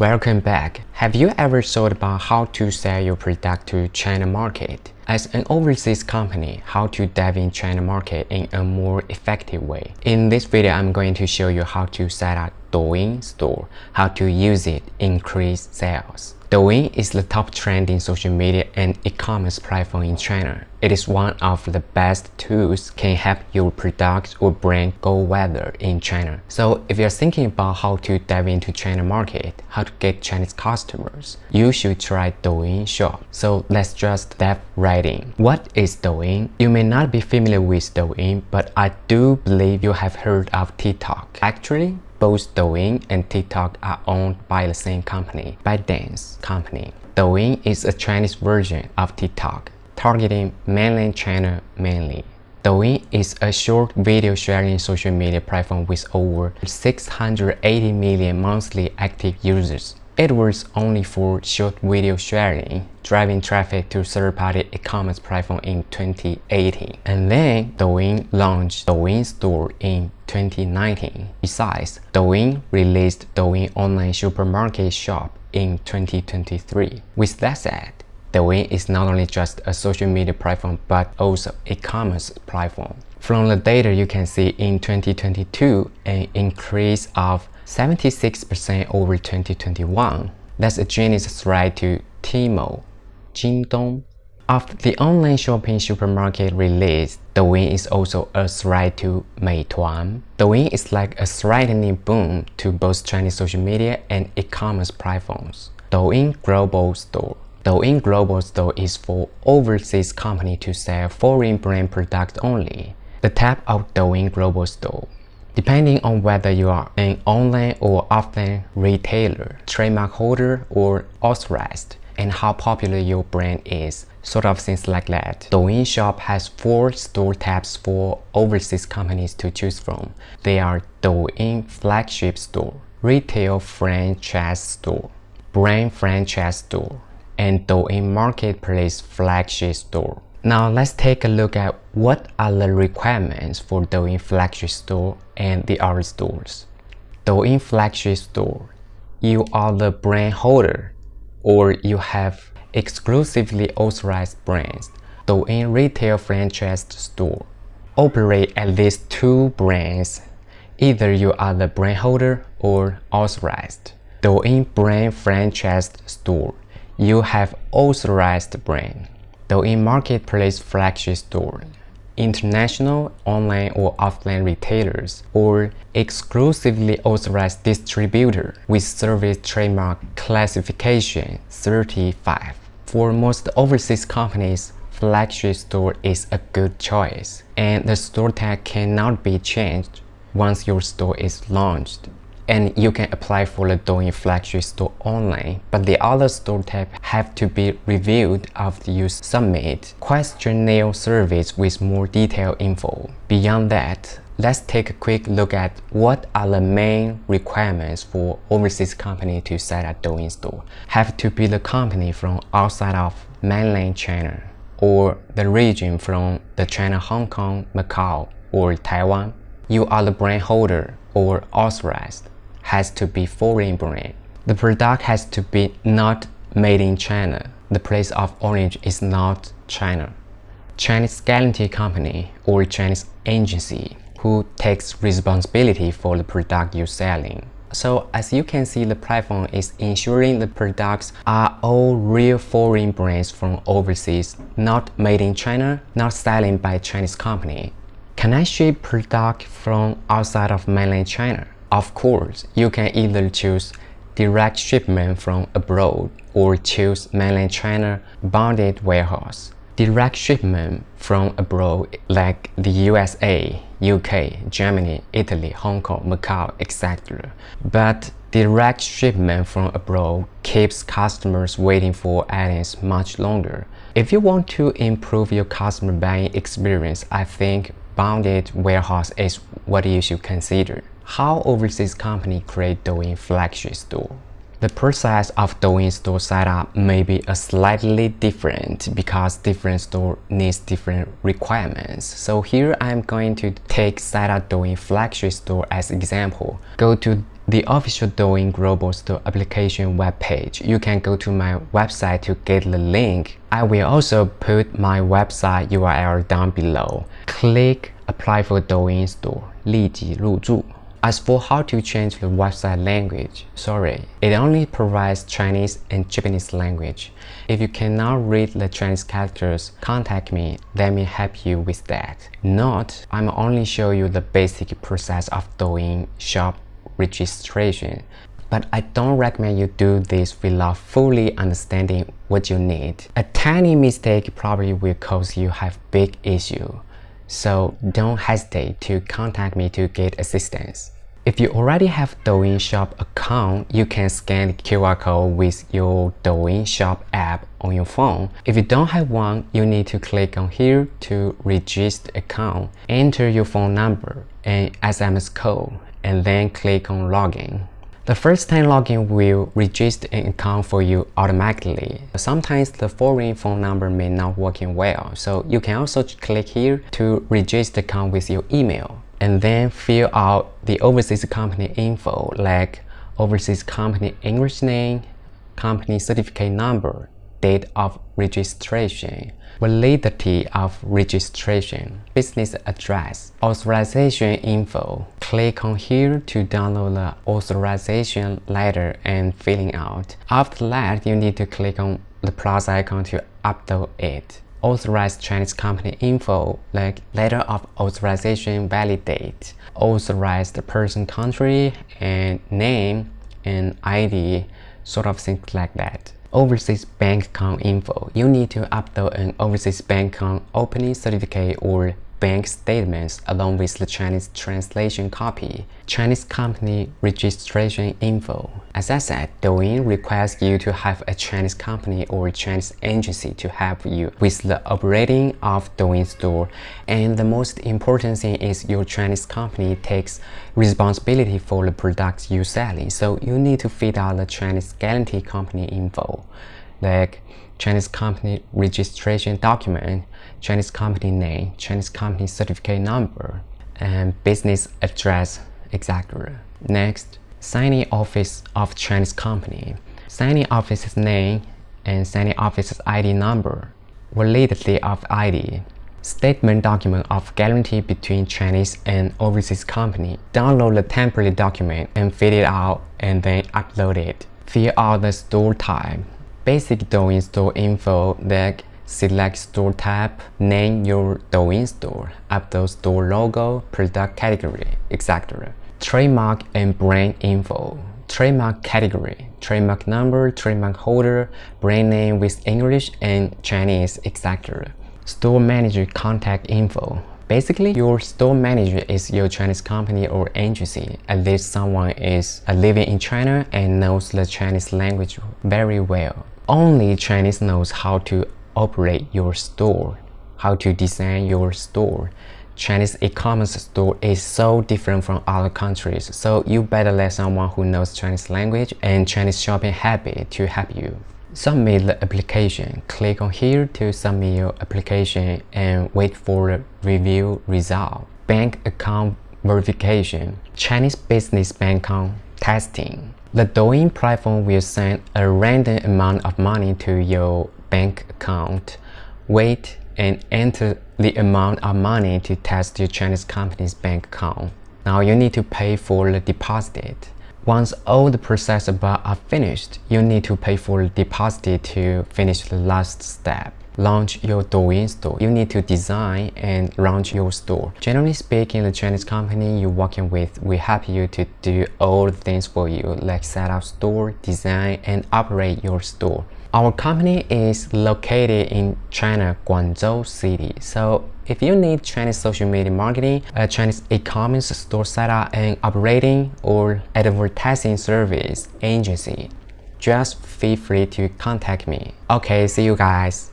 Welcome back. Have you ever thought about how to sell your product to China market? As an overseas company, how to dive in China market in a more effective way? In this video, I'm going to show you how to set up Douyin Store, how to use it, increase sales. Douyin is the top trending social media and e-commerce platform in China. It is one of the best tools can help your product or brand go viral in China. So if you're thinking about how to dive into China market, how to get Chinese customers, you should try Douyin Shop. So let's just dive right in. What is Douyin? You may not be familiar with Douyin, but I do believe you have heard of TikTok. Actually, both Douyin and TikTok are owned by the same company, ByteDance company. Douyin is a Chinese version of TikTok, targeting mainland China mainly. Douyin is a short video sharing social media platform with over 680 million monthly active users. It was only for short video sharing, driving traffic to third-party e-commerce platform in 2018. And then Douyin launched Douyin Store in 2019. Besides, Douyin released Douyin online supermarket shop in 2023. With that said, Douyin is not only just a social media platform but also e-commerce platform. From the data you can see in 2022, an increase of 76% over 2021. That's a genius threat to Tmall, Jingdong. After the online shopping supermarket release, Douyin is also a threat to Meituan. Douyin is like a threatening boom to both Chinese social media and e-commerce platforms. Douyin Global Store. Douyin Global Store is for overseas company to sell foreign brand products only. The type of Douyin Global Store, depending on whether you are an online or offline retailer, trademark holder, or authorized, and how popular your brand is, sort of things like that. Douyin Shop has 4 store types for overseas companies to choose from. They are Douyin Flagship Store, Retail Franchise Store, Brand Franchise Store, and Douyin Marketplace Flagship Store. Now let's take a look at what are the requirements for Douyin Flagship Store and the other stores. Douyin Flagship Store, you are the brand holder or you have exclusively authorized brands. Douyin Retail Franchise Store, operate at least 2 brands. Either you are the brand holder or authorized. Douyin Brand Franchise Store, you have authorized brand. Douyin Marketplace Flagship Store, international online or offline retailers or exclusively authorized distributor with service trademark classification 35. For most overseas companies, Flagship Store is a good choice, and the store tag cannot be changed once your store is launched. And you can apply for the Douyin Flagship Store online, but the other store type have to be reviewed after you submit questionnaire surveys with more detailed info. Beyond that, let's take a quick look at what are the main requirements for overseas company to set up Douyin Store. Have to be the company from outside of mainland China or the region from the China, Hong Kong, Macau, or Taiwan. You are the brand holder or authorized. Has to be foreign brand. The product has to be not made in China. The place of origin is not China. Chinese guarantee company or Chinese agency who takes responsibility for the product you're selling. So as you can see, the platform is ensuring the products are all real foreign brands from overseas, not made in China, not selling by Chinese company. Can I ship product from outside of mainland China? Of course, you can either choose direct shipment from abroad or choose mainland China bonded warehouse. Direct shipment from abroad like the USA, UK, Germany, Italy, Hong Kong, Macau, etc. But direct shipment from abroad keeps customers waiting for items much longer. If you want to improve your customer buying experience, I think bonded warehouse is what you should consider. How overseas company create Douyin Flagship Store? The process of Douyin Store setup may be slightly different because different store needs different requirements. So here I'm going to take setup Douyin Flagship Store as example. Go to the official Douyin Global Store application webpage. You can go to my website to get the link. I will also put my website URL down below. Click Apply for Douyin Store. 立即入驻. As for how to change the website language, sorry, it only provides Chinese and Japanese language. If you cannot read the Chinese characters, contact me, let me help you with that. Not, I'm only show you the basic process of Douyin shop registration. But I don't recommend you do this without fully understanding what you need. A tiny mistake probably will cause you have big issue. So don't hesitate to contact me to get assistance. If you already have Douyin shop account, you can scan the QR code with your Douyin shop app on your phone. If you don't have one, you need to click on here to register account. Enter your phone number and SMS code and then click on login. The first time login will register an account for you automatically. Sometimes the foreign phone number may not working well, so you can also click here to register account with your email. And then fill out the overseas company info like overseas company English name, company certificate number, date of registration, validity of registration, business address, authorization info. Click on here to download the authorization letter and filling out. After that, you need to click on the plus icon to upload it. Authorized Chinese company info like letter of authorization valid date, authorized person country and name and ID, sort of things like that. Overseas bank account info. You need to upload an overseas bank account opening certificate or bank statements along with the Chinese translation copy. Chinese company registration info. As I said, Douyin requires you to have a Chinese company or Chinese agency to help you with the operating of Douyin Store. And the most important thing is your Chinese company takes responsibility for the products you're selling. So you need to fill out the Chinese guarantee company info, like Chinese company registration document, Chinese company name, Chinese company certificate number, and business address, etc. Next, signing office of Chinese company, signing office's name and signing office's ID number, validity of ID, statement document of guarantee between Chinese and overseas company. Download the template document and fill it out and then upload it. Fill out the store type. Basic Douyin store info like select store type, name your Douyin store, upload store logo, product category, etc. Trademark and brand info. Trademark category, trademark number, trademark holder, brand name with English and Chinese, etc. Store manager contact info. Basically, your store manager is your Chinese company or agency. At least someone is living in China and knows the Chinese language very well. Only Chinese knows how to operate your store, how to design your store. Chinese e-commerce store is so different from other countries, so you better let someone who knows Chinese language and Chinese shopping habit to help you. Submit the application. Click on here to submit your application and wait for the review result. Bank account verification. Chinese business bank account testing. The Douyin platform will send a random amount of money to your bank account. Wait and enter the amount of money to test your Chinese company's bank account. Now you need to pay for the deposit. Once all the process above are finished, you need to pay for the deposit to finish the last step. Launch your Douyin store. You need to design and launch your store. Generally speaking, the Chinese company you're working with will help you to do all the things for you, like set up store, design, and operate your store. Our company is located in China, Guangzhou City. So if you need Chinese social media marketing, a Chinese e-commerce store setup and operating, or advertising service agency, just feel free to contact me. Okay, see you guys.